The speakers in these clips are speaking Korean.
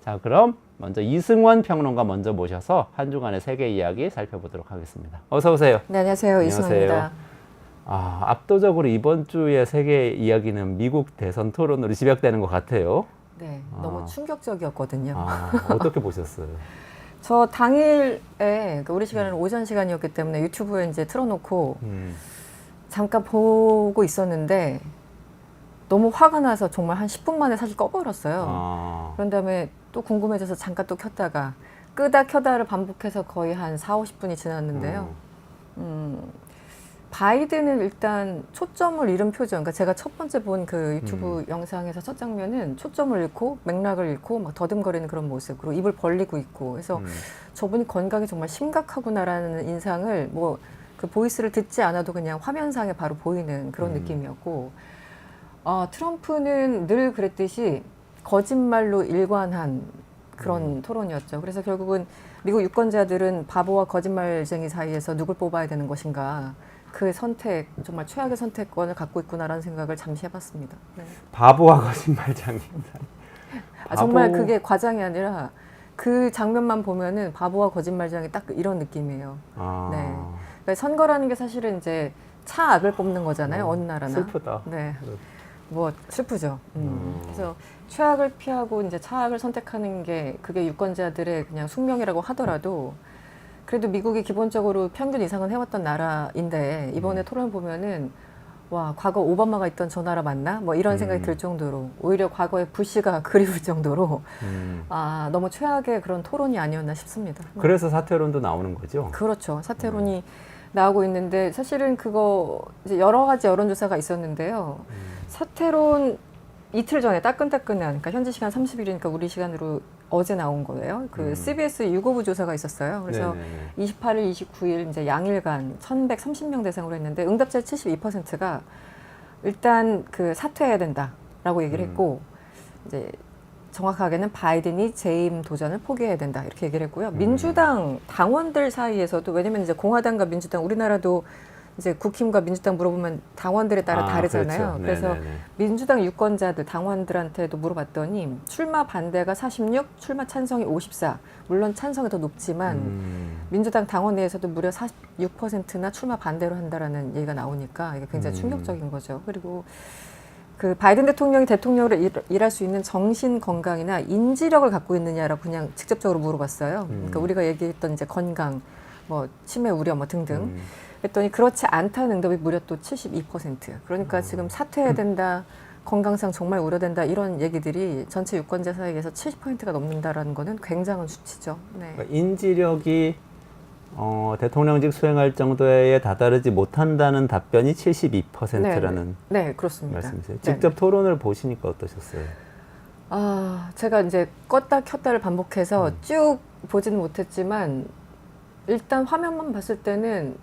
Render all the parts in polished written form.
자, 그럼 먼저 이승원 평론가 먼저 모셔서 한 주간의 세계 이야기 살펴보도록 하겠습니다. 어서 오세요. 네, 안녕하세요. 이승원입니다. 압도적으로 이번 주의 세계 이야기는 미국 대선 토론으로 집약되는 것 같아요. 네, 너무 충격적이었거든요. 어떻게 보셨어요? 저 당일에, 그러니까 우리 시간은 오전 시간이었기 때문에 유튜브에 이제 틀어놓고 잠깐 보고 있었는데 너무 화가 나서 정말 한 10분 만에 사실 꺼버렸어요. 그런 다음에 또 궁금해져서 잠깐 또 켰다가 끄다 켜다를 반복해서 거의 한 4, 50분이 지났는데요. 바이든은 일단 초점을 잃은 표정, 그러니까 제가 첫 번째 본 그 유튜브 영상에서 첫 장면은 초점을 잃고 맥락을 잃고 막 더듬거리는 그런 모습, 그리고 입을 벌리고 있고 해서 저분이 건강이 정말 심각하구나라는 인상을 뭐 그 보이스를 듣지 않아도 그냥 화면상에 바로 보이는 그런 느낌이었고, 트럼프는 늘 그랬듯이 거짓말로 일관한 그런 토론이었죠. 그래서 결국은 미국 유권자들은 바보와 거짓말쟁이 사이에서 누굴 뽑아야 되는 것인가, 그 선택, 정말 최악의 선택권을 갖고 있구나라는 생각을 잠시 해봤습니다. 네. 바보와 거짓말쟁이. 정말 그게 과장이 아니라 그 장면만 보면은 바보와 거짓말쟁이 딱 이런 느낌이에요. 네. 그러니까 선거라는 게 사실은 이제 차악을 뽑는 거잖아요. 어느 나라나. 슬프다. 네. 뭐 슬프죠. 그래서 최악을 피하고 이제 차악을 선택하는 게 그게 유권자들의 그냥 숙명이라고 하더라도 그래도 미국이 기본적으로 평균 이상은 해왔던 나라인데 이번에 토론 보면은 와, 과거 오바마가 있던 저 나라 맞나? 뭐 이런 생각이 들 정도로, 오히려 과거의 부시가 그리울 정도로 너무 최악의 그런 토론이 아니었나 싶습니다. 그래서 사퇴론도 나오는 거죠? 그렇죠. 사퇴론이 나오고 있는데 사실은 그거 이제 여러 가지 여론조사가 있었는데요. 사퇴론 이틀 전에 따끈따끈한, 그러니까 현지 시간 30일이니까 우리 시간으로 어제 나온 거예요. 그 CBS 유고부 조사가 있었어요. 그래서 28일, 29일 이제 양일간 1,130명 대상으로 했는데 응답자의 72%가 일단 그 사퇴해야 된다라고 얘기를 했고, 이제 정확하게는 바이든이 재임 도전을 포기해야 된다 이렇게 얘기를 했고요. 민주당 당원들 사이에서도, 왜냐면 이제 공화당과 민주당, 우리나라도 이제 국힘과 민주당 물어보면 당원들에 따라 다르잖아요. 그렇죠. 그래서 민주당 유권자들, 당원들한테도 물어봤더니 출마 반대가 46, 출마 찬성이 54. 물론 찬성이 더 높지만 민주당 당원 내에서도 무려 46%나 출마 반대로 한다라는 얘기가 나오니까 이게 굉장히 충격적인 거죠. 그리고 그 바이든 대통령이 대통령으로 일할 수 있는 정신 건강이나 인지력을 갖고 있느냐라고 그냥 직접적으로 물어봤어요. 그러니까 우리가 얘기했던 이제 건강, 뭐 치매 우려 뭐 등등. 그랬더니 그렇지 않다는 응답이 무려 또 72%. 그러니까 지금 사퇴해야 된다, 건강상 정말 우려된다, 이런 얘기들이 전체 유권자 사이에서 70%가 넘는다라는 거는 굉장한 수치죠. 네. 그러니까 인지력이 대통령직 수행할 정도에 다다르지 못한다는 답변이 72%라는 네, 그렇습니다. 말씀이세요. 직접 토론을 보시니까 어떠셨어요? 제가 이제 껐다 켰다를 반복해서 쭉 보지는 못했지만 일단 화면만 봤을 때는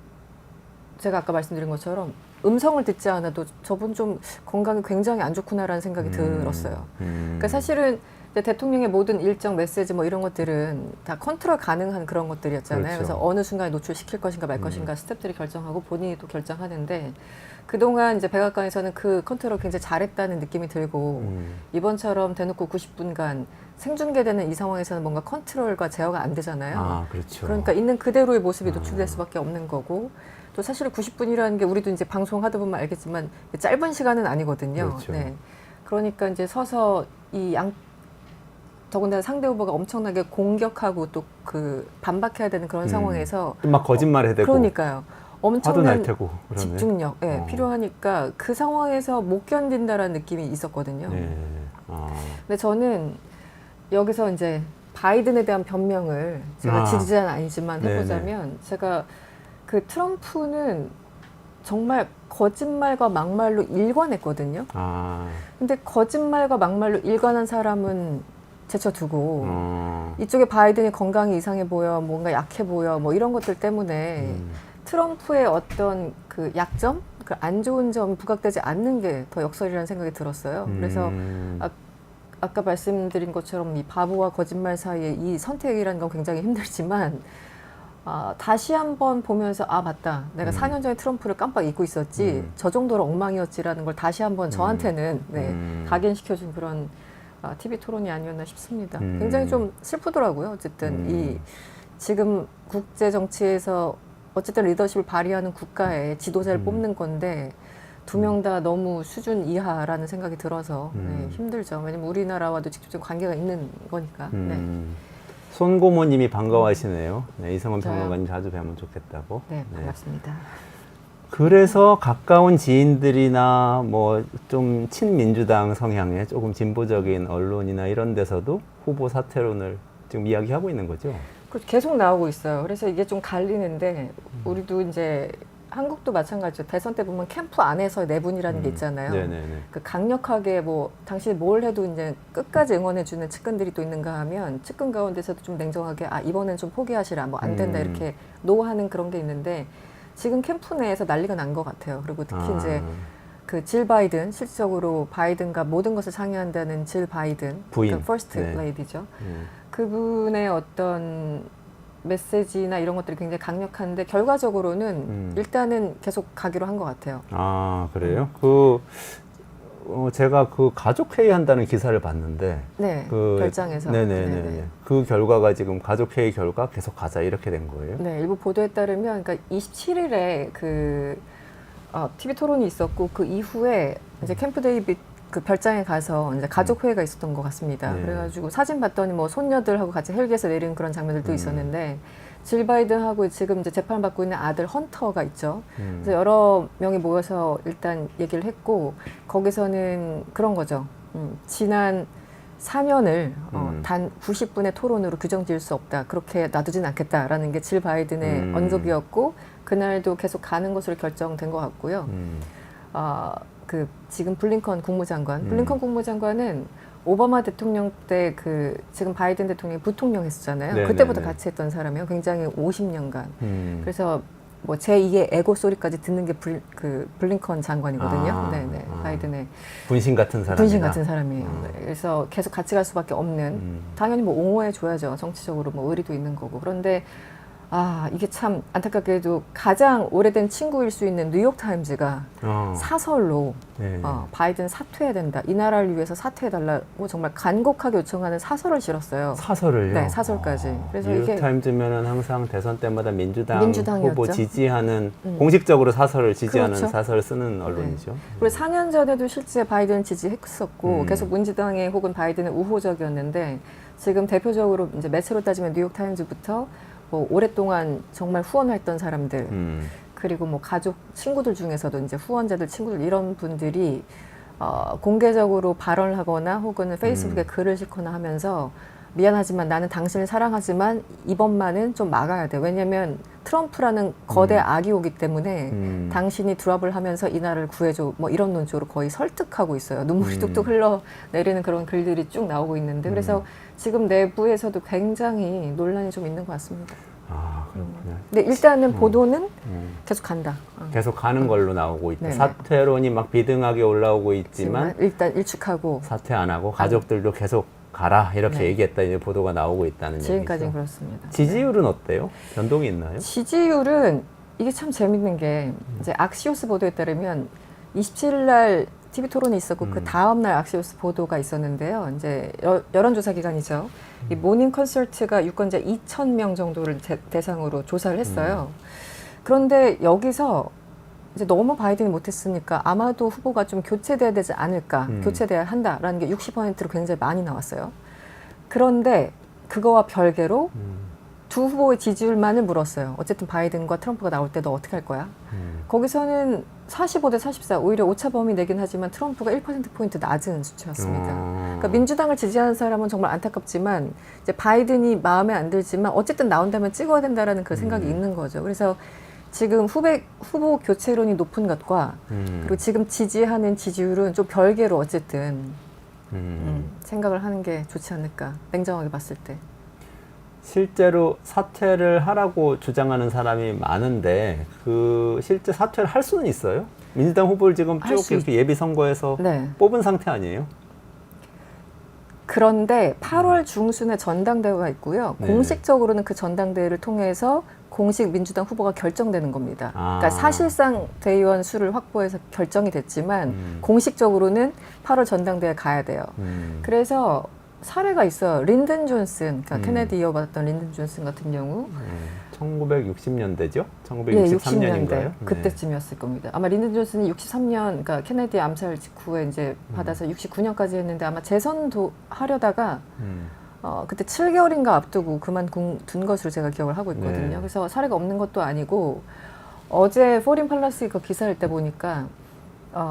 제가 아까 말씀드린 것처럼 음성을 듣지 않아도 저분 좀 건강이 굉장히 안 좋구나라는 생각이 들었어요. 그러니까 사실은 이제 대통령의 모든 일정, 메시지 뭐 이런 것들은 다 컨트롤 가능한 그런 것들이었잖아요. 그렇죠. 그래서 어느 순간에 노출시킬 것인가 말 것인가 스태프들이 결정하고 본인이 또 결정하는데, 그동안 이제 백악관에서는 그 컨트롤 굉장히 잘했다는 느낌이 들고, 이번처럼 대놓고 90분간 생중계되는 이 상황에서는 뭔가 컨트롤과 제어가 안 되잖아요. 그렇죠. 그러니까 있는 그대로의 모습이 노출될 수밖에 없는 거고, 또 사실 90분이라는 게 우리도 이제 방송하다 보면 알겠지만 짧은 시간은 아니거든요. 그렇죠. 네. 그러니까 이제 서서 더군다나 상대 후보가 엄청나게 공격하고 또 그 반박해야 되는 그런 상황에서 막 거짓말해야 되고. 그러니까요. 화도 날 엄청난 테고. 그러네. 집중력 필요하니까 그 상황에서 못 견딘다라는 느낌이 있었거든요. 네. 근데 저는 여기서 이제 바이든에 대한 변명을 제가 지지자는 아니지만 해보자면, 제가 그 트럼프는 정말 거짓말과 막말로 일관했거든요. 근데 거짓말과 막말로 일관한 사람은 제쳐두고 이쪽에 바이든이 건강이 이상해 보여, 뭔가 약해 보여, 뭐 이런 것들 때문에 트럼프의 어떤 그 약점, 그 안 좋은 점이 부각되지 않는 게 더 역설이라는 생각이 들었어요. 그래서 아까 말씀드린 것처럼 이 바보와 거짓말 사이에 이 선택이라는 건 굉장히 힘들지만, 다시 한번 보면서 맞다, 내가 4년 전에 트럼프를 깜빡 잊고 있었지, 저 정도로 엉망이었지라는 걸 다시 한번 저한테는 각인시켜준 그런 TV 토론이 아니었나 싶습니다. 굉장히 좀 슬프더라고요. 어쨌든 이 지금 국제 정치에서 어쨌든 리더십을 발휘하는 국가의 지도자를 뽑는 건데 두 명 다 너무 수준 이하라는 생각이 들어서 네, 힘들죠. 왜냐면 우리나라와도 직접적인 관계가 있는 거니까. 네. 손고모님이 반가워하시네요. 네, 이성원 저요. 평론가님 자주 뵈면 좋겠다고. 네, 반갑습니다. 그래서 가까운 지인들이나 뭐 좀 친민주당 성향의 조금 진보적인 언론이나 이런 데서도 후보 사퇴론을 지금 이야기하고 있는 거죠. 계속 나오고 있어요. 그래서 이게 좀 갈리는데 우리도 이제 한국도 마찬가지죠. 대선 때 보면 캠프 안에서 내분이라는 게 있잖아요. 네네네. 그 강력하게 뭐 당신이 뭘 해도 이제 끝까지 응원해주는 측근들이 또 있는가 하면 측근 가운데서도 좀 냉정하게 이번엔 좀 포기하시라 뭐 안 된다 이렇게 노하는 그런 게 있는데 지금 캠프 내에서 난리가 난 것 같아요. 그리고 특히 이제 그 질 바이든 실질적으로 바이든과 모든 것을 상의한다는 질 바이든 부인. 그러니까 퍼스트 레이디죠. 그분의 어떤 메시지나 이런 것들이 굉장히 강력한데 결과적으로는 일단은 계속 가기로 한 것 같아요. 아, 그래요? 제가 그 가족회의 한다는 기사를 봤는데. 네, 그, 별장에서. 네네네. 네네. 그 결과가 지금 가족회의 결과 계속 가자 이렇게 된 거예요? 네, 일부 보도에 따르면 그러니까 27일에 그 TV 토론이 있었고 그 이후에 이제 캠프 데이빗 그 별장에 가서 이제 가족 회의가 있었던 것 같습니다. 네. 그래가지고 사진 봤더니 뭐 손녀들하고 같이 헬기에서 내리는 그런 장면들도 있었는데 질 바이든하고 지금 이제 재판 받고 있는 아들 헌터가 있죠. 그래서 여러 명이 모여서 일단 얘기를 했고 거기서는 그런 거죠. 지난 4년을 단 90분의 토론으로 규정 지을 수 없다. 그렇게 놔두진 않겠다라는 게 질 바이든의 언급이었고 그날도 계속 가는 것으로 결정된 것 같고요. 그 지금 블링컨 국무장관, 블링컨 국무장관은 오바마 대통령 때 그 지금 바이든 대통령이 부통령 했었잖아요. 네네네. 그때부터 같이 했던 사람이에요. 굉장히 50년간. 그래서 뭐 제2의 에고 소리까지 듣는 게 블링컨 장관이거든요. 네네. 바이든의 분신 같은 사람이다. 분신 같은 사람이에요. 네. 그래서 계속 같이 갈 수밖에 없는 당연히 뭐 옹호해 줘야죠. 정치적으로 뭐 의리도 있는 거고. 그런데 이게 참 안타깝게도 가장 오래된 친구일 수 있는 뉴욕타임즈가 사설로 네. 바이든 사퇴해야 된다. 이 나라를 위해서 사퇴해달라고 정말 간곡하게 요청하는 사설을 실었어요. 사설을요? 네, 사설까지. 그래서 이게 뉴욕타임즈면은 항상 대선 때마다 민주당 민주당이었죠. 후보 지지하는 공식적으로 사설을 지지하는 그렇죠. 사설을 쓰는 언론이죠. 그리고 4년 전에도 실제 바이든 지지했었고 계속 민주당의 혹은 바이든의 우호적이었는데 지금 대표적으로 이제 매체로 따지면 뉴욕타임즈부터 뭐 오랫동안 정말 후원했던 사람들 그리고 뭐 가족 친구들 중에서도 이제 후원자들 친구들 이런 분들이 공개적으로 발언을 하거나 혹은 페이스북에 글을 싣거나 하면서 미안하지만 나는 당신을 사랑하지만 이번만은 좀 막아야 돼. 왜냐하면 트럼프라는 거대 악이 오기 때문에 당신이 드랍을 하면서 이 나라를 구해줘. 뭐 이런 논조로 거의 설득하고 있어요. 눈물이 뚝뚝 흘러내리는 그런 글들이 쭉 나오고 있는데 그래서 지금 내부에서도 굉장히 논란이 좀 있는 것 같습니다. 그렇군요. 근데 일단은 보도는 계속 간다. 계속 가는 걸로 나오고 있다. 네네. 사퇴론이 막 비등하게 올라오고 있지만 일단 일축하고 사퇴 안 하고 가족들도 계속 가라 이렇게 네. 얘기했다. 이제 보도가 나오고 있다는 지금까지는 얘기죠. 그렇습니다. 지지율은 어때요? 변동이 있나요? 지지율은 이게 참 재밌는 게 이제 악시오스 보도에 따르면 27일 날 TV 토론이 있었고 그 다음 날 악시오스 보도가 있었는데요. 이제 여론조사 기관이죠. 이 모닝 컨설트가 유권자 2,000명 정도를 대상으로 조사를 했어요. 그런데 여기서 이제 너무 바이든이 못했으니까 아마도 후보가 좀 교체돼야 되지 않을까, 교체돼야 한다라는 게 60%로 굉장히 많이 나왔어요. 그런데 그거와 별개로 두 후보의 지지율만을 물었어요. 어쨌든 바이든과 트럼프가 나올 때 너 어떻게 할 거야? 거기서는 45대 44, 오히려 오차 범위 내긴 하지만 트럼프가 1%포인트 낮은 수치였습니다. 그러니까 민주당을 지지하는 사람은 정말 안타깝지만 이제 바이든이 마음에 안 들지만 어쨌든 나온다면 찍어야 된다라는 그 생각이 있는 거죠. 그래서 지금 후보 교체론이 높은 것과 그리고 지금 지지하는 지지율은 좀 별개로 어쨌든 생각을 하는 게 좋지 않을까, 냉정하게 봤을 때. 실제로 사퇴를 하라고 주장하는 사람이 많은데 그 실제 사퇴를 할 수는 있어요? 민주당 후보를 지금 쭉 이렇게 예비 선거에서 네. 뽑은 상태 아니에요? 그런데 8월 중순에 전당대회가 있고요. 네. 공식적으로는 그 전당대회를 통해서 공식 민주당 후보가 결정되는 겁니다. 아. 그러니까 사실상 대의원 수를 확보해서 결정이 됐지만 공식적으로는 8월 전당대회에 가야 돼요. 그래서 사례가 있어요. 린든 존슨, 그러니까 케네디 이어받았던 린든 존슨 같은 경우 1960년대죠? 예, 1963년인가요? 60년대 그때쯤이었을 겁니다. 아마 린든 존슨이 63년, 그러니까 케네디 암살 직후에 이제 받아서 69년까지 했는데 아마 재선도 하려다가 그때 7개월인가 앞두고 그만둔 것으로 제가 기억을 하고 있거든요. 네. 그래서 사례가 없는 것도 아니고 어제 포린 팔러스 그 기사를 때 보니까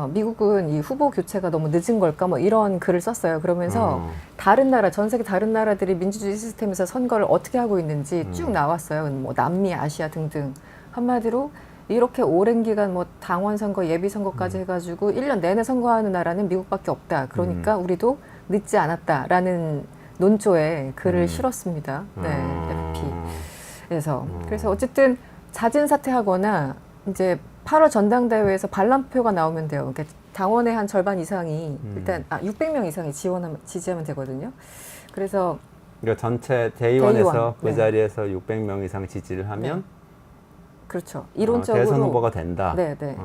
미국은 이 후보 교체가 너무 늦은 걸까 뭐 이런 글을 썼어요. 그러면서 다른 나라, 전 세계 다른 나라들이 민주주의 시스템에서 선거를 어떻게 하고 있는지 쭉 나왔어요. 뭐 남미, 아시아 등등. 한마디로 이렇게 오랜 기간 뭐 당원 선거, 예비 선거까지 해가지고 1년 내내 선거하는 나라는 미국밖에 없다. 그러니까 우리도 늦지 않았다라는 논조에 글을 실었습니다. 네, FP에서. 그래서 어쨌든 자진 사퇴하거나 이제 8월 전당대회에서 반란표가 나오면 돼요. 그러니까 당원의 한 절반 이상이 일단 600명 이상이 지지하면 되거든요. 그래서 그러니까 전체 대의원에서 대의원, 그 네. 자리에서 600명 이상 지지를 하면 그렇죠. 이론적으로 대선 후보가 된다. 네, 네.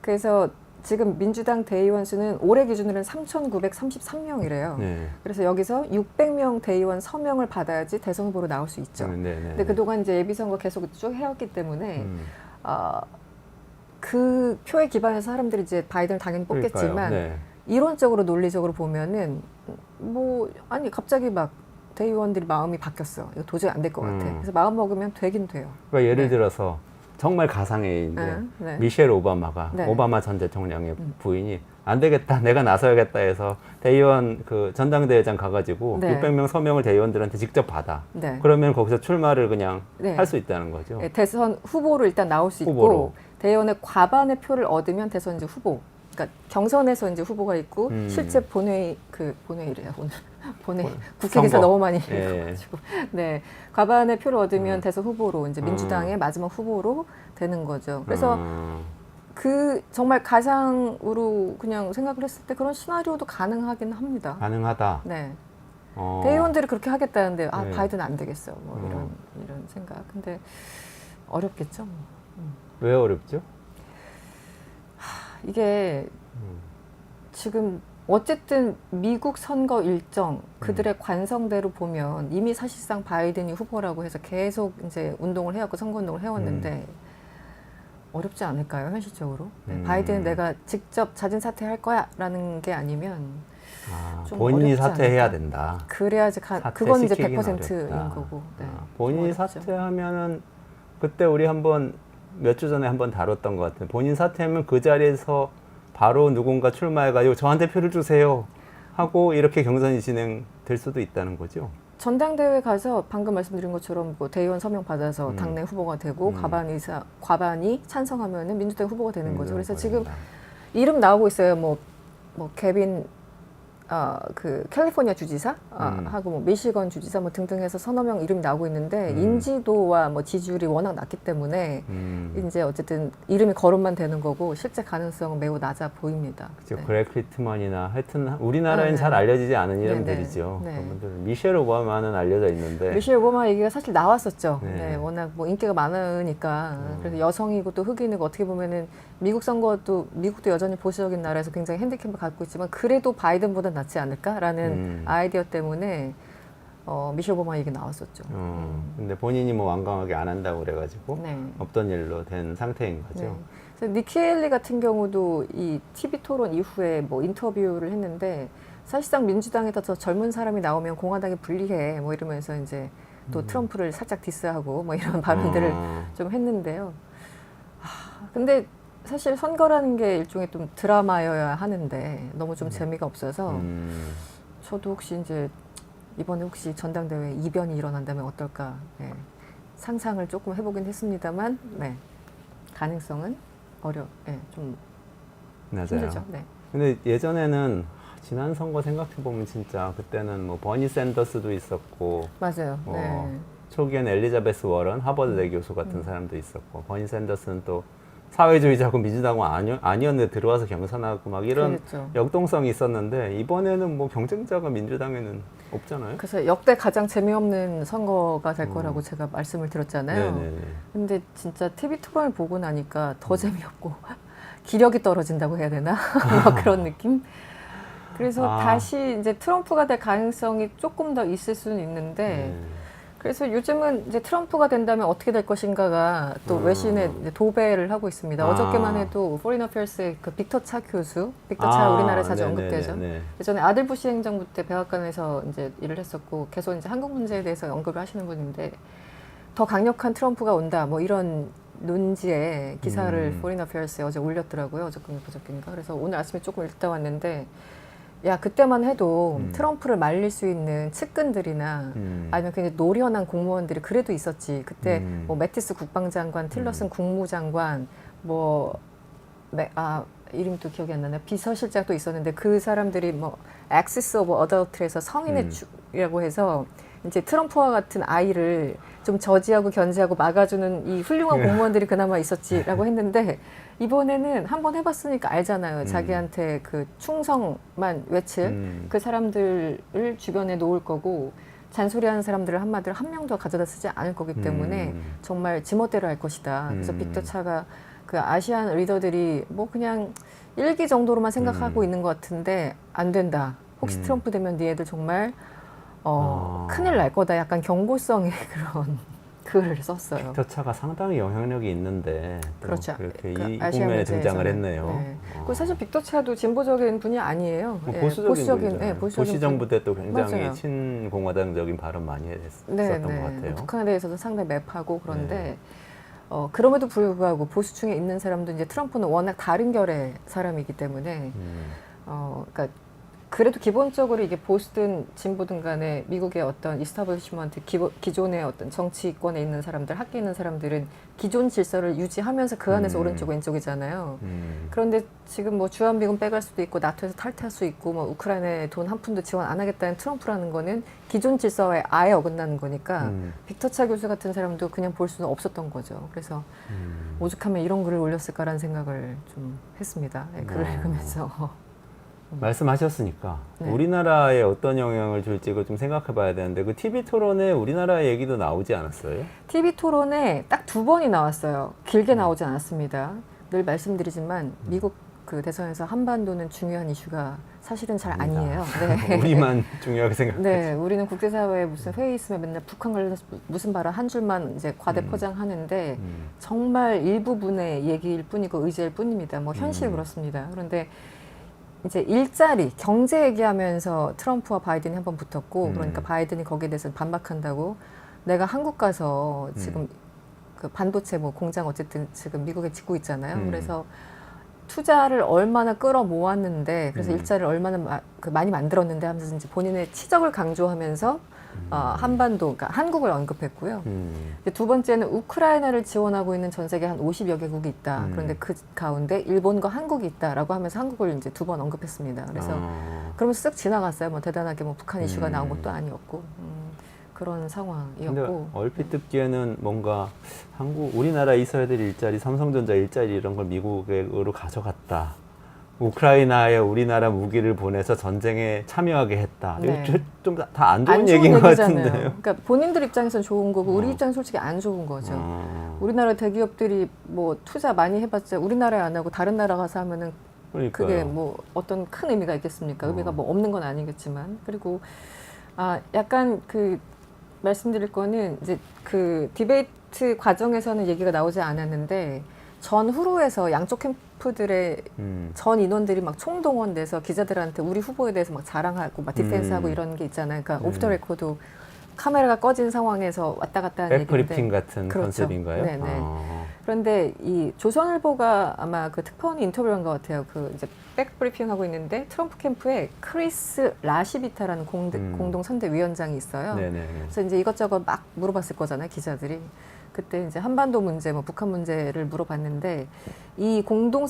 그래서 지금 민주당 대의원 수는 올해 기준으로는 3,933명이래요. 네. 그래서 여기서 600명 대의원 서명을 받아야지 대선 후보로 나올 수 있죠. 네, 네, 근데 그동안 이제 예비선거 계속 쭉 해왔기 때문에 그 표에 기반해서 사람들이 이제 바이든을 당연히 뽑겠지만 그러니까요. 네. 이론적으로 논리적으로 보면은 뭐 아니 갑자기 막 대의원들이 마음이 바뀌었어. 이거 도저히 안 될 것 같아. 그래서 마음 먹으면 되긴 돼요. 그러니까 예를 네. 들어서 정말 가상의 인데 네. 미셸 오바마가 네. 오바마 전 대통령의 부인이 안 되겠다, 내가 나서야겠다 해서 대의원 그 전당대회장 가가지고 네. 600명 서명을 대의원들한테 직접 받아. 네. 그러면 거기서 출마를 그냥 네. 할 수 있다는 거죠. 네, 대선 후보로 일단 나올 수 있고 후보로. 대의원의 과반의 표를 얻으면 대선 이제 후보. 그러니까 경선에서 이제 후보가 있고 실제 본회의래요 오늘 국회 기사 선거. 너무 많이 예. 읽어가지고 네 과반의 표를 얻으면 대선 후보로 이제 민주당의 마지막 후보로 되는 거죠. 그래서 그 정말 가상으로 그냥 생각을 했을 때 그런 시나리오도 가능하긴 합니다. 가능하다. 네. 어. 대의원들이 그렇게 하겠다는데 네. 바이든 안 되겠어. 뭐 이런 생각. 근데 어렵겠죠. 뭐. 왜 어렵죠? 이게 지금 어쨌든 미국 선거 일정 그들의 관성대로 보면 이미 사실상 바이든이 후보라고 해서 계속 이제 운동을 해왔고 선거 운동을 해왔는데 어렵지 않을까요 현실적으로? 네, 바이든은 내가 직접 자진 사퇴할 거야라는 게 아니면 좀 본인이 어렵지 사퇴해야 않을까? 된다. 그래야지 그건 이제 사퇴시키긴 100%인 어렵다. 거고. 네. 본인이 어렵죠. 사퇴하면은 그때 우리 한번 몇 주 전에 한번 다뤘던 것 같아요. 본인 사퇴하면 그 자리에서 바로 누군가 출마해가지고 저한테 표를 주세요 하고 이렇게 경선이 진행될 수도 있다는 거죠. 전당대회 가서 방금 말씀드린 것처럼 뭐 대의원 서명 받아서 당내 후보가 되고 과반이 찬성하면은 민주당 후보가 되는 거죠. 그래서 지금 이름 나오고 있어요. 뭐 케빈 그 캘리포니아 주지사 하고 뭐 미시건 주지사 뭐 등등해서 서너 명 이름이 나오고 있는데 인지도와 뭐 지지율이 워낙 낮기 때문에 이제 어쨌든 이름이 거론만 되는 거고 실제 가능성은 매우 낮아 보입니다. 그렇죠. 네. 그렉 리트먼이나 하여튼 우리나라엔 네. 잘 알려지지 않은 네, 이름들이죠. 네. 그분들 미셸 오바마는 알려져 있는데 미셸 오바마 얘기가 사실 나왔었죠. 네. 네, 워낙 뭐 인기가 많으니까 그래서 여성이고 또 흑인이고 어떻게 보면은 미국 선거도 미국도 여전히 보수적인 나라에서 굉장히 핸디캡을 갖고 있지만 그래도 바이든보다 낫지 않을까라는 아이디어 때문에 미셸 오바마 얘기 나왔었죠. 근데 본인이 뭐 완강하게 안 한다고 그래가지고 네. 없던 일로 된 상태인 거죠. 네. 그래서 니키 헤일리 같은 경우도 이 TV 토론 이후에 뭐 인터뷰를 했는데 사실상 민주당에서 더 젊은 사람이 나오면 공화당이 불리해 뭐 이러면서 이제 또 트럼프를 살짝 디스하고 뭐 이런 발언들을 좀 했는데요. 근데 사실 선거라는 게 일종의 좀 드라마여야 하는데 너무 좀 재미가 없어서 저도 혹시 이제 이번에 혹시 전당대회 이변이 일어난다면 어떨까 상상을 조금 해보긴 했습니다만 가능성은 좀 맞아요. 힘들죠. 네. 근데 예전에는 지난 선거 생각해 보면 진짜 그때는 뭐 버니 샌더스도 있었고 맞아요. 초기엔 엘리자베스 워런 하버드대 교수 같은 사람도 있었고 버니 샌더스는 또 사회주의자고 민주당은 아니었는데 들어와서 경선하고 막 이런 그랬죠. 역동성이 있었는데 이번에는 뭐 경쟁자가 민주당에는 없잖아요. 그래서 역대 가장 재미없는 선거가 될 거라고 제가 말씀을 드렸잖아요. 네네네. 근데 진짜 TV 토론을 보고 나니까 더 재미없고 기력이 떨어진다고 해야 되나? 뭐 그런 느낌? 그래서 다시 이제 트럼프가 될 가능성이 조금 더 있을 수는 있는데 그래서 요즘은 이제 트럼프가 된다면 어떻게 될 것인가가 또 외신에 이제 도배를 하고 있습니다. 어저께만 해도 포린 어페어스의 그 빅터 차 교수, 빅터 차 우리나라에 자주 언급되죠. 예전에 아들 부시 행정부 때 백악관에서 이제 일을 했었고 계속 이제 한국 문제에 대해서 언급을 하시는 분인데 더 강력한 트럼프가 온다 뭐 이런 논지에 기사를 포린 어페어스에 어제 올렸더라고요. 어저께인가. 그래서 오늘 아침에 조금 읽다 왔는데 야 그때만 해도 트럼프를 말릴 수 있는 측근들이나 아니면 굉장히 노련한 공무원들이 그래도 있었지. 그때 뭐 매티스 국방장관, 틸러슨 국무장관, 뭐 이름도 기억이 안 나네. 비서실장도 있었는데 그 사람들이 뭐 액시스 오브 어덜트에서 성인의 주라고 해서 이제 트럼프와 같은 아이를 좀 저지하고 견제하고 막아주는 이 훌륭한 공무원들이 그나마 있었지라고 했는데 이번에는 한번 해봤으니까 알잖아요. 자기한테 그 충성만 외칠 그 사람들을 주변에 놓을 거고 잔소리하는 사람들을 한마디로 한 명도 가져다 쓰지 않을 거기 때문에 정말 지멋대로 할 것이다. 그래서 빅터 차가 그 아시안 리더들이 뭐 그냥 일기 정도로만 생각하고 있는 것 같은데 안 된다. 혹시 트럼프 되면 니네들 정말 큰일 날 거다. 약간 경고성의 그런 글을 썼어요. 빅터 차가 상당히 영향력이 있는데 그렇죠. 그렇게 그 이 국면에 등장을 했네요. 네. 그 사실 빅터 차도 진보적인 분이 아니에요. 보수적인 부시 정부 때 또 굉장히 맞아요. 친공화당적인 발언 많이 했었던 것 같아요. 북한에 대해서도 상당히 맵하고 그런데 그럼에도 불구하고 보수층에 있는 사람도 이제 트럼프는 워낙 다른 결의 사람이기 때문에 그러니까 그래도 기본적으로 이게 보수든 진보든 간에 미국의 어떤 이스타블리시먼트 기존의 어떤 정치권에 있는 사람들, 학계에 있는 사람들은 기존 질서를 유지하면서 그 안에서 오른쪽 왼쪽이잖아요. 그런데 지금 뭐 주한미군 빼갈 수도 있고 나토에서 탈퇴할 수 있고 뭐 우크라이나에 돈 한 푼도 지원 안 하겠다는 트럼프라는 거는 기존 질서에 아예 어긋나는 거니까 빅터 차 교수 같은 사람도 그냥 볼 수는 없었던 거죠. 그래서 오죽하면 이런 글을 올렸을까라는 생각을 좀 했습니다. 글을 읽으면서. 말씀하셨으니까 우리나라에 어떤 영향을 줄지 좀 생각해 봐야 되는데 그 TV 토론에 우리나라 얘기도 나오지 않았어요? TV 토론에 딱 2번이 나왔어요. 길게 나오지 않았습니다. 늘 말씀드리지만 미국 그 대선에서 한반도는 중요한 이슈가 사실은 잘 아니에요. 네. 우리만 중요하게 생각하죠. 네, 우리는 국제사회에 무슨 회의 있으면 맨날 북한 관련해서 무슨 발언 한 줄만 이제 과대 포장하는데 정말 일부분의 얘기일 뿐이고 의제일 뿐입니다. 뭐 현실 그렇습니다. 그런데 이제 일자리, 경제 얘기하면서 트럼프와 바이든이 한번 붙었고 그러니까 바이든이 거기에 대해서 반박한다고 내가 한국 가서 지금 그 반도체 뭐 공장 어쨌든 지금 미국에 짓고 있잖아요. 그래서 투자를 얼마나 끌어모았는데 그래서 일자리를 얼마나 많이 만들었는데 하면서 이제 본인의 치적을 강조하면서 한반도, 그러니까 한국을 언급했고요. 이제 두 번째는 우크라이나를 지원하고 있는 전 세계 한 50여 개국이 있다. 그런데 그 가운데 일본과 한국이 있다라고 하면서 한국을 이제 2번 언급했습니다. 그래서 그러면서 쓱 지나갔어요. 뭐 대단하게 뭐 북한 이슈가 나온 것도 아니었고 그런 상황이었고. 근데 얼핏 듣기에는 뭔가 우리나라에 있어야 될 일자리, 삼성전자 일자리 이런 걸 미국으로 가져갔다. 우크라이나에 우리나라 무기를 보내서 전쟁에 참여하게 했다. 네. 좀 다 안 좋은 얘기인 것 같은데요. 그러니까 본인들 입장에서는 좋은 거고 우리 입장은 솔직히 안 좋은 거죠. 우리나라 대기업들이 뭐 투자 많이 해봤자 우리나라에 안 하고 다른 나라 가서 하면은 그러니까요. 그게 뭐 어떤 큰 의미가 있겠습니까? 의미가 뭐 없는 건 아니겠지만 그리고 약간 그 말씀드릴 거는 이제 그 디베이트 과정에서는 얘기가 나오지 않았는데 전후루에서 양쪽 캠프들의 전 인원들이 막 총동원돼서 기자들한테 우리 후보에 대해서 막 자랑하고 막 디펜스하고 이런 게 있잖아요. 그러니까 오프 더 레코드 카메라가 꺼진 상황에서 왔다 갔다 하는 얘기인데 백브리핑 같은 그렇죠. 컨셉인가요? 네네. 그런데 이 조선일보가 아마 그 특파원이 인터뷰한 것 같아요. 그 이제 백브리핑 하고 있는데 트럼프 캠프에 크리스 라시비타라는 공동 선대위원장이 있어요. 네네. 그래서 이제 이것저것 막 물어봤을 거잖아요, 기자들이. 그때 이제 한반도 문제, 뭐 북한 문제를 물어봤는데 이 공동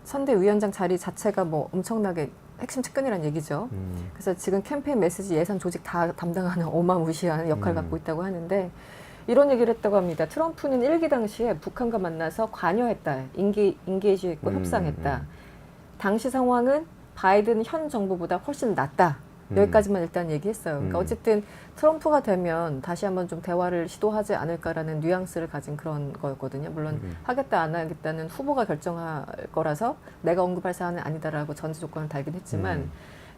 선대위원장 자리 자체가 뭐 엄청나게 핵심 측근이란 얘기죠. 그래서 지금 캠페인 메시지 예산 조직 다 담당하는 어마무시한 역할을 갖고 있다고 하는데 이런 얘기를 했다고 합니다. 트럼프는 일기 당시에 북한과 만나서 관여했다. 인게이지했고 협상했다. 당시 상황은 바이든 현 정부보다 훨씬 낫다. 여기까지만 일단 얘기했어요. 그러니까 어쨌든 트럼프가 되면 다시 한번 좀 대화를 시도하지 않을까라는 뉘앙스를 가진 그런 거였거든요. 물론 하겠다 안 하겠다는 후보가 결정할 거라서 내가 언급할 사안은 아니다라고 전제 조건을 달긴 했지만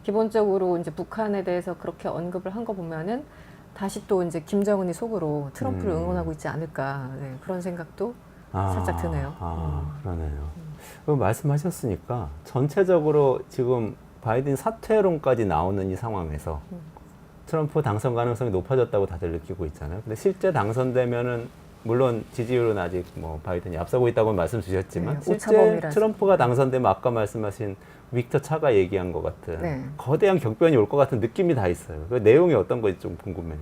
기본적으로 이제 북한에 대해서 그렇게 언급을 한 거 보면은 다시 또 이제 김정은이 속으로 트럼프를 응원하고 있지 않을까 그런 생각도 살짝 드네요. 그러네요. 그럼 말씀하셨으니까 전체적으로 지금 바이든 사퇴론까지 나오는 이 상황에서 트럼프 당선 가능성이 높아졌다고 다들 느끼고 있잖아요. 근데 실제 당선되면은 물론 지지율은 아직 뭐 바이든이 앞서고 있다고 말씀 주셨지만 실제 트럼프가 당선되면 아까 말씀하신 빅터 차가 얘기한 것 같은 거대한 격변이 올 것 같은 느낌이 다 있어요. 그 내용이 어떤 건지 좀 궁금해요.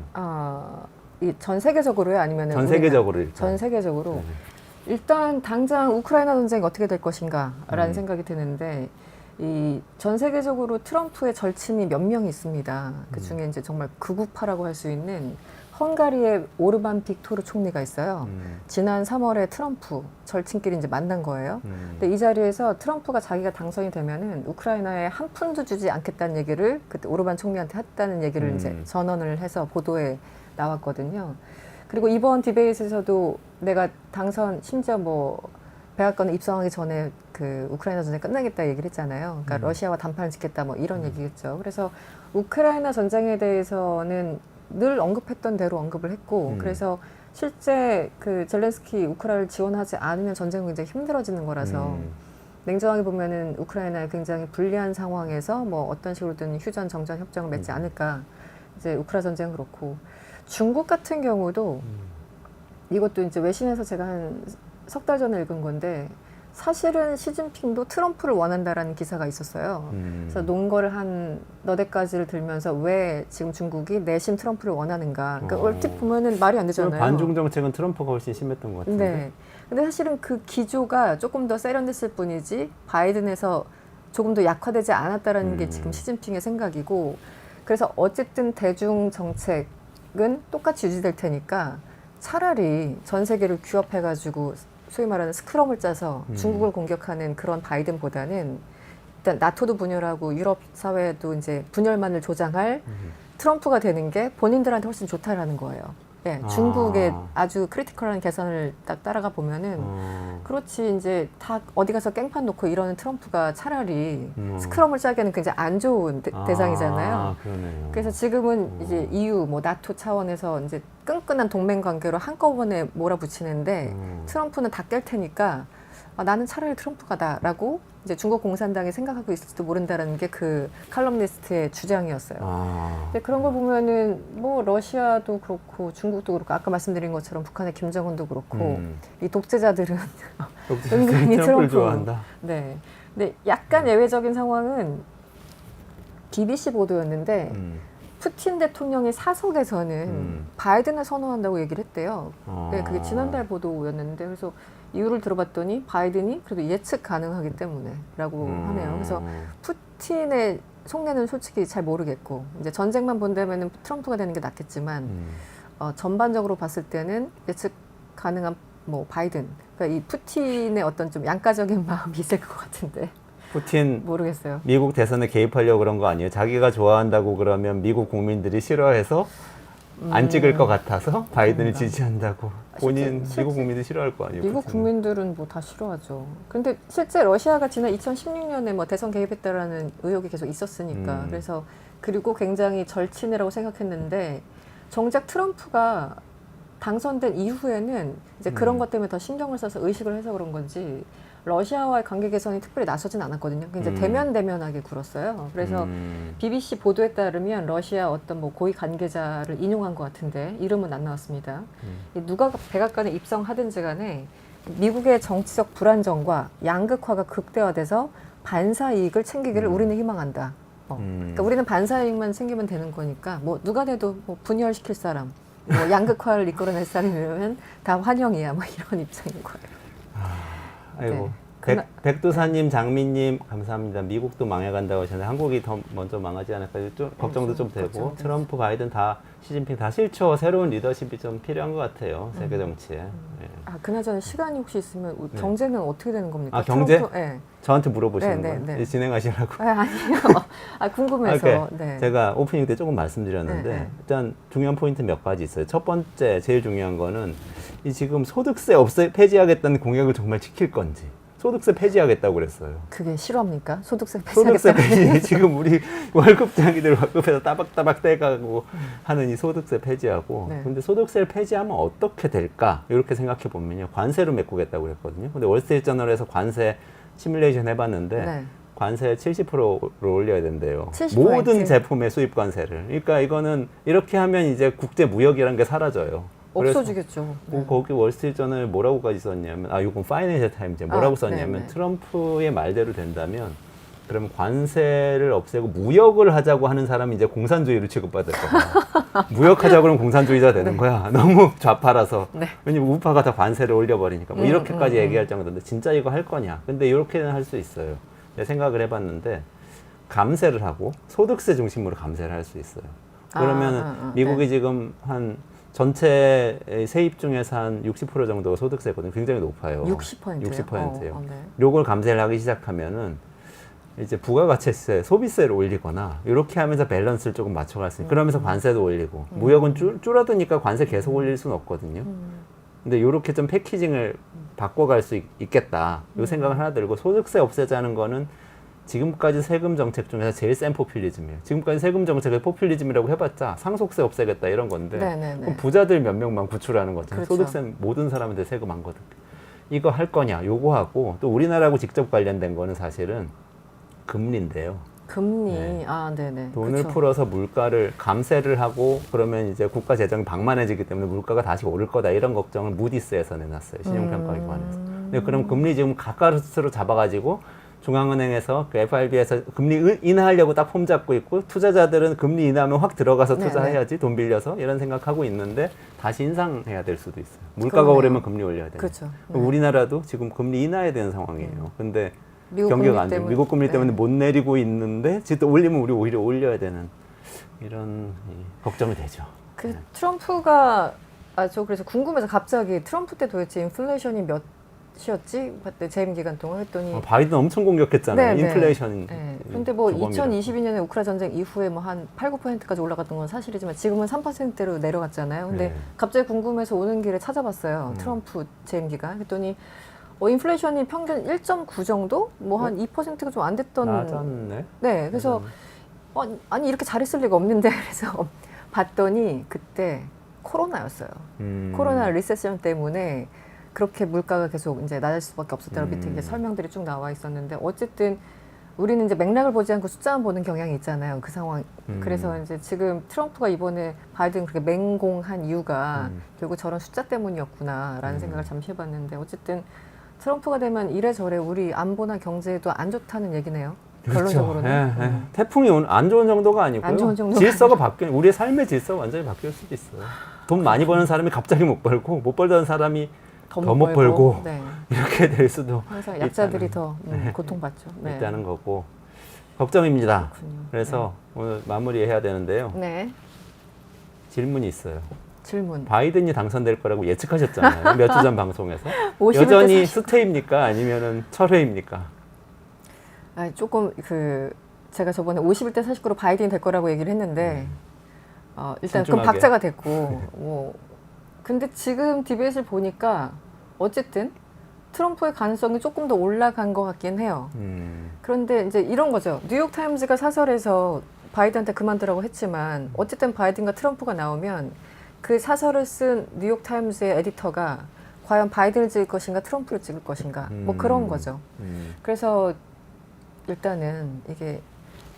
이 전 세계적으로요, 아니면 전 세계적으로 일단. 전 세계적으로 일단 당장 우크라이나 전쟁이 어떻게 될 것인가라는 생각이 드는데. 이 전 세계적으로 트럼프의 절친이 몇 명 있습니다. 그 중에 이제 정말 극우파라고 할 수 있는 헝가리의 오르반 빅토르 총리가 있어요. 지난 3월에 트럼프 절친끼리 이제 만난 거예요. 근데 이 자리에서 트럼프가 자기가 당선이 되면은 우크라이나에 한 푼도 주지 않겠다는 얘기를 그때 오르반 총리한테 했다는 얘기를 이제 전언을 해서 보도에 나왔거든요. 그리고 이번 디베이트에서도 내가 당선 심지어 뭐 백악관에 입성하기 전에 그 우크라이나 전쟁 끝나겠다 얘기를 했잖아요. 그러니까 러시아와 단판을 짓겠다 뭐 이런 얘기겠죠. 그래서 우크라이나 전쟁에 대해서는 늘 언급했던 대로 언급을 했고 그래서 실제 그 젤렌스키 우크라이나를 지원하지 않으면 전쟁은 굉장히 힘들어지는 거라서 냉정하게 보면은 우크라이나에 굉장히 불리한 상황에서 뭐 어떤 식으로든 휴전 정전 협정을 맺지 않을까. 이제 우크라 전쟁은 그렇고 중국 같은 경우도 이것도 이제 외신에서 제가 한 석 달 전에 읽은 건데 사실은 시진핑도 트럼프를 원한다라는 기사가 있었어요. 그래서 논거를 한 너댓 가지를 들면서 왜 지금 중국이 내심 트럼프를 원하는가. 그러니까 얼핏 보면은 말이 안 되잖아요. 반중 정책은 트럼프가 훨씬 심했던 것 같은데. 네. 근데 사실은 그 기조가 조금 더 세련됐을 뿐이지 바이든에서 조금 더 약화되지 않았다라는 게 지금 시진핑의 생각이고 그래서 어쨌든 대중 정책은 똑같이 유지될 테니까 차라리 전 세계를 규합해가지고 소위 말하는 스크럼을 짜서 중국을 공격하는 그런 바이든보다는 일단 나토도 분열하고 유럽 사회도 이제 분열만을 조장할 트럼프가 되는 게 본인들한테 훨씬 좋다라는 거예요. 예, 중국의 아주 크리티컬한 계산을 딱 따라가 보면은 그렇지 이제 다 어디 가서 깽판 놓고 이러는 트럼프가 차라리 스크럼을 짜기에는 굉장히 안 좋은 대상이잖아요. 그러네요. 그래서 지금은 이제 EU 뭐 나토 차원에서 이제 끈끈한 동맹 관계로 한꺼번에 몰아붙이는데 트럼프는 다 깰 테니까 나는 차라리 트럼프가다라고 이제 중국 공산당이 생각하고 있을지도 모른다라는 게 그 칼럼니스트의 주장이었어요. 근데 그런 걸 보면은 뭐 러시아도 그렇고 중국도 그렇고 아까 말씀드린 것처럼 북한의 김정은도 그렇고 이 독재자들은 은근히 트럼프 좋아한다. 네. 근데 약간 예외적인 상황은 BBC 보도였는데 푸틴 대통령이 사석에서는 바이든을 선호한다고 얘기를 했대요. 네, 그게 지난달 보도였는데 그래서 이유를 들어봤더니 바이든이 그래도 예측 가능하기 때문에라고 하네요. 그래서 푸틴의 속내는 솔직히 잘 모르겠고 이제 전쟁만 본다면은 트럼프가 되는 게 낫겠지만 전반적으로 봤을 때는 예측 가능한 뭐 바이든. 그러니까 이 푸틴의 어떤 좀 양가적인 마음이 있을 것 같은데. 푸틴 모르겠어요. 미국 대선에 개입하려고 그런 거 아니에요? 자기가 좋아한다고 그러면 미국 국민들이 싫어해서 안 찍을 것 같아서 바이든을 지지한다고. 본인 미국 국민들이 싫어할 거 아니에요? 미국 푸틴은. 국민들은 뭐 다 싫어하죠. 근데 실제 러시아가 지난 2016년에 뭐 대선 개입했다라는 의혹이 계속 있었으니까. 그래서 그리고 굉장히 절친이라고 생각했는데 정작 트럼프가 당선된 이후에는 이제 그런 것 때문에 더 신경을 써서 의식을 해서 그런 건지 러시아와의 관계 개선이 특별히 나서진 않았거든요. 이제 대면대면하게 굴었어요. 그래서 BBC 보도에 따르면 러시아 어떤 뭐 고위 관계자를 인용한 것 같은데 이름은 안 나왔습니다. 누가 백악관에 입성하든지 간에 미국의 정치적 불안정과 양극화가 극대화돼서 반사 이익을 챙기기를 우리는 희망한다. 그러니까 우리는 반사 이익만 챙기면 되는 거니까 뭐 누가 돼도 뭐 분열시킬 사람, 뭐 양극화를 이끌어낼 사람이면 다 환영이야. 뭐 이런 입장인 거예요. 아이고. 네. 백두사님, 장미님 감사합니다. 미국도 망해간다고 하셨는데 한국이 더 먼저 망하지 않을까 좀 걱정도 좀 되고 걱정되죠. 트럼프, 바이든 다 시진핑 다 싫죠. 새로운 리더십이 좀 필요한 것 같아요. 세계 정치에. 예. 아, 그나저나 시간이 혹시 있으면 네. 경제는 어떻게 되는 겁니까? 아, 경제? 네. 저한테 물어보시는 네, 거예요? 네, 네. 진행하시라고. 아니요. 아, 궁금해서. 네. 제가 오프닝 때 조금 말씀드렸는데 네, 네. 일단 중요한 포인트 몇 가지 있어요. 첫 번째 제일 중요한 거는 이 지금 소득세 폐지하겠다는 공약을 정말 지킬 건지. 소득세 폐지하겠다고 그랬어요. 그게 실화입니까? 소득세 소득세 폐지하겠다는 폐지 지금 우리 월급장이들 월급에서 따박따박 떼가고 하는 이 소득세 폐지하고 네. 근데 소득세를 폐지하면 어떻게 될까 이렇게 생각해 보면요 관세로 메꾸겠다고 그랬거든요. 근데 월스트리트저널에서 관세 시뮬레이션 해봤는데 네. 관세 70%로 올려야 된대요. 70%? 모든 제품의 수입 관세를. 그러니까 이거는 이렇게 하면 이제 국제 무역이라는 게 사라져요. 그래서 없어지겠죠. 네. 거기 월스트리트저널 뭐라고까지 썼냐면 이건 파이낸셜 타임즈 뭐라고 썼냐면 네. 트럼프의 말대로 된다면 그러면 관세를 없애고 무역을 하자고 하는 사람이 이제 공산주의로 취급받을 거야. 무역하자고 그러면 공산주의자 되는 거야. 너무 좌파라서. 네. 왜냐면 우파가 다 관세를 올려버리니까 뭐 이렇게까지 얘기할 정도인데 진짜 이거 할 거냐. 근데 이렇게는 할 수 있어요. 내가 생각을 해봤는데 감세를 하고 소득세 중심으로 감세를 할 수 있어요. 그러면 미국이 네. 지금 한 전체 세입 중에서 한 60% 정도가 소득세거든요. 굉장히 높아요. 60%요? 60%요. 네. 요걸 감세를 하기 시작하면은 이제 부가가치세, 소비세를 올리거나 이렇게 하면서 밸런스를 조금 맞춰갈 수 있어요. 그러면서 관세도 올리고 무역은 줄어드니까 관세 계속 올릴 수는 없거든요. 근데 이렇게 좀 패키징을 바꿔갈 수 있겠다. 요 생각을 하나 들고 소득세 없애자는 거는 지금까지 세금 정책 중에서 제일 센 포퓰리즘이에요. 지금까지 세금 정책을 포퓰리즘이라고 해봤자 상속세 없애겠다 이런 건데 네네네. 그럼 부자들 몇 명만 구출하는 거죠. 그렇죠. 소득세 모든 사람한테 세금 안 거든. 이거 할 거냐 요거하고 또 우리나라하고 직접 관련된 거는 사실은 금리인데요. 금리. 네. 네네. 돈을 그쵸. 풀어서 물가를 감세를 하고 그러면 이제 국가 재정이 방만해지기 때문에 물가가 다시 오를 거다 이런 걱정을 무디스에서 내놨어요. 신용평가기관에서. 근데 그럼 금리 지금 가까스로 잡아가지고 중앙은행에서 그 FRB에서 금리 인하하려고 딱 폼 잡고 있고 투자자들은 금리 인하하면 확 들어가서 투자해야지 돈 빌려서 이런 생각하고 있는데 다시 인상해야 될 수도 있어요. 물가가 그러네요. 오르면 금리 올려야 돼요. 그렇죠. 우리나라도 지금 금리 인하해야 되는 상황이에요. 근데 미국 경기가 금리 안 돼. 때문에. 미국 금리 때문에 네. 못 내리고 있는데 지금 올리면 우리 오히려 올려야 되는 이런 걱정이 되죠. 그 트럼프가 저 그래서 궁금해서 갑자기 트럼프 때 도대체 인플레이션이 몇이었지? 그때 재임 기간 동안 했더니 바이든 엄청 공격했잖아요. 네, 네. 인플레이션. 네. 근데 뭐 주범이라고. 2022년에 우크라 전쟁 이후에 뭐 한 8, 9%까지 올라갔던 건 사실이지만 지금은 3%로 내려갔잖아요. 근데 네. 갑자기 궁금해서 오는 길에 찾아봤어요. 트럼프 재임 기간. 그랬더니 인플레이션이 평균 1.9 정도? 뭐 한 2%가 좀 안 됐던. 낮았네. 네. 그래서 아니 이렇게 잘했을 리가 없는데 그래서 봤더니 그때 코로나였어요. 코로나 리세션 때문에 그렇게 물가가 계속 이제 낮을 수밖에 없었다고 밑에 이제 설명들이 쭉 나와 있었는데 어쨌든 우리는 이제 맥락을 보지 않고 숫자만 보는 경향이 있잖아요. 그 상황. 그래서 이제 지금 트럼프가 이번에 바이든 그렇게 맹공한 이유가 결국 저런 숫자 때문이었구나라는 생각을 잠시 해봤는데 어쨌든 트럼프가 되면 이래저래 우리 안보나 경제도 안 좋다는 얘기네요. 결론적으로는. 예, 예. 태풍이 안 좋은 정도가 아니고요. 안 좋은 정도가 질서가 바뀌는 우리의 삶의 질서가 완전히 바뀔 수도 있어요. 돈 많이 버는 사람이 갑자기 못 벌고 못 벌던 사람이 더 못 벌고 네. 이렇게 될 수도 항상 약자들이 있다는, 더 고통받죠. 네. 있다는 거고 걱정입니다. 그렇군요. 그래서 오늘 마무리해야 되는데요. 네. 질문이 있어요. 질문. 바이든이 당선될 거라고 예측하셨잖아요. 몇 주 전 방송에서. 51대 여전히 49. 수태입니까? 아니면은 철회입니까? 조금 제가 저번에 51대 49로 바이든이 될 거라고 얘기를 했는데 일단 그럼 신중하게. 박자가 됐고 근데 지금 디베이트를 보니까 어쨌든 트럼프의 가능성이 조금 더 올라간 것 같긴 해요. 그런데 이제 이런 거죠. 뉴욕타임즈가 사설에서 바이든한테 그만두라고 했지만 어쨌든 바이든과 트럼프가 나오면 그 사설을 쓴 뉴욕타임즈의 에디터가 과연 바이든을 찍을 것인가 트럼프를 찍을 것인가 뭐 그런 거죠. 그래서 일단은 이게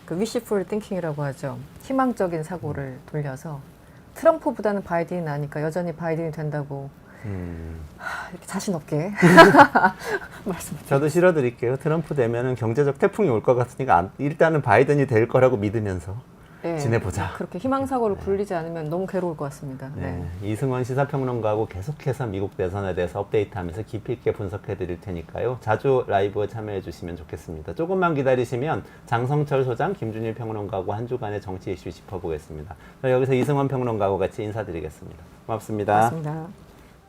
그 wishful thinking이라고 하죠. 희망적인 사고를 돌려서 트럼프보다는 바이든이 나니까 여전히 바이든이 된다고 이렇게 자신 없게 말씀드립니다. 저도 실어드릴게요. 트럼프 되면은 경제적 태풍이 올 것 같으니까 일단은 바이든이 될 거라고 믿으면서 네, 지내보자. 그렇게 희망사고를 굴리지 않으면 너무 괴로울 것 같습니다. 네. 이승원 시사평론가하고 계속해서 미국 대선에 대해서 업데이트하면서 깊이 있게 분석해 드릴 테니까요. 자주 라이브에 참여해 주시면 좋겠습니다. 조금만 기다리시면 장성철 소장, 김준일 평론가하고 한 주간의 정치 이슈 짚어보겠습니다. 여기서 이승원 평론가하고 같이 인사드리겠습니다. 고맙습니다. 고맙습니다.